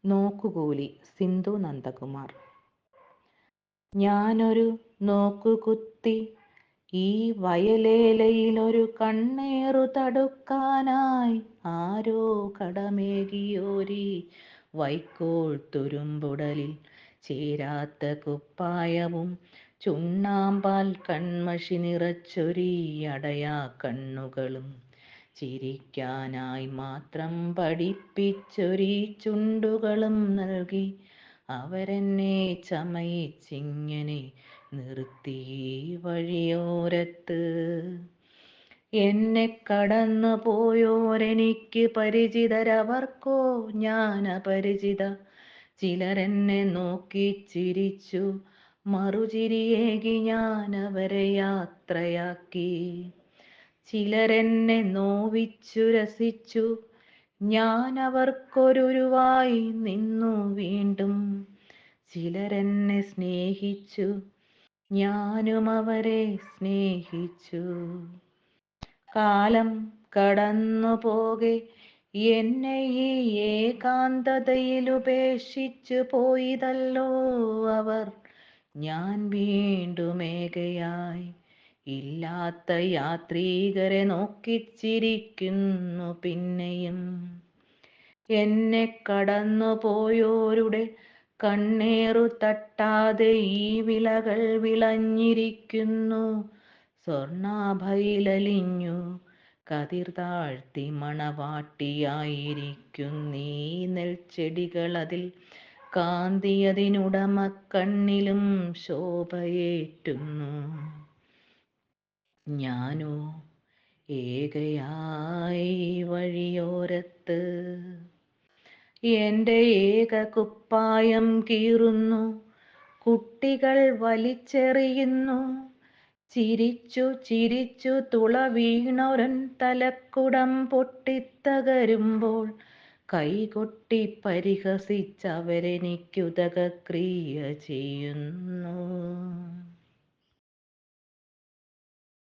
നോക്കുകൂലി. സിന്ധു നന്ദകുമാർ. ഞാനൊരു നോക്കുകുത്തി ഈ വയലേലയിലൊരു കണ്ണേറു തടുക്കാനായി ആരോ കടമേകിയോരി വൈക്കോൽ തുരുമ്പുടലിൽ ചേരാത്ത കുപ്പായവും ചുണ്ണാമ്പാൽ കൺമഷി നിറച്ചൊരീ അടയാ കണ്ണുകളും ചിരിക്കാനായി മാത്രം പഠിപ്പിച്ചൊരീ ചുണ്ടുകളും നൽകി അവരെന്നെ ചമയിച്ചിങ്ങനെ നിർത്തി വഴിയോരത്ത്. എന്നെ കടന്നു പോയോരെനിക്ക് പരിചിതരവർക്കോ ഞാൻ അപരിചിത. ചിലരെന്നെ നോക്കി ചിരിച്ചു, മറുചിരിയേകി ഞാൻ അവരെ യാത്രയാക്കി. ചിലരെന്നെ നോവിച്ചു രസിച്ചു, ഞാൻ അവർക്കൊരുരുവായി നിന്നു വീണ്ടും. ചിലരെന്നെ സ്നേഹിച്ചു, ഞാനും അവരെ സ്നേഹിച്ചു. കാലം കടന്നു പോകെ എന്നെ ഈ ഏകാന്തതയിലുപേക്ഷിച്ചു പോയിതല്ലോ അവർ. ഞാൻ വീണ്ടും ഏകയായി ഇല്ലാത്ത യാത്രികരെ നോക്കിച്ചിരിക്കുന്നു പിന്നെയും. എന്നെ കടന്നു പോയോരുടെ കണ്ണേറു തട്ടാതെ ഈ വിളകൾ വിളഞ്ഞിരിക്കുന്നു. സ്വർണാഭയിലലിഞ്ഞു കതിർ താഴ്ത്തി മണവാട്ടിയായിരിക്കുന്നീ നെൽച്ചെടികളതിൽ കാന്തിയതിനുടമക്കണ്ണിലും ശോഭയേറ്റുന്നു. ഞാനോ ഏകയായി വഴിയോരത്ത്. എന്റെ ഏക കുപ്പായം കീറുന്നു, കുട്ടികൾ വലിച്ചെറിയുന്നു. ചിരിച്ചു ചിരിച്ചു തുള വീണൊരൻ തലക്കുടം പൊട്ടിത്തകരുമ്പോൾ കൈകൊട്ടി പരിഹസിച്ചവരെനിക്കുതകക്രിയ ചെയ്യുന്നു.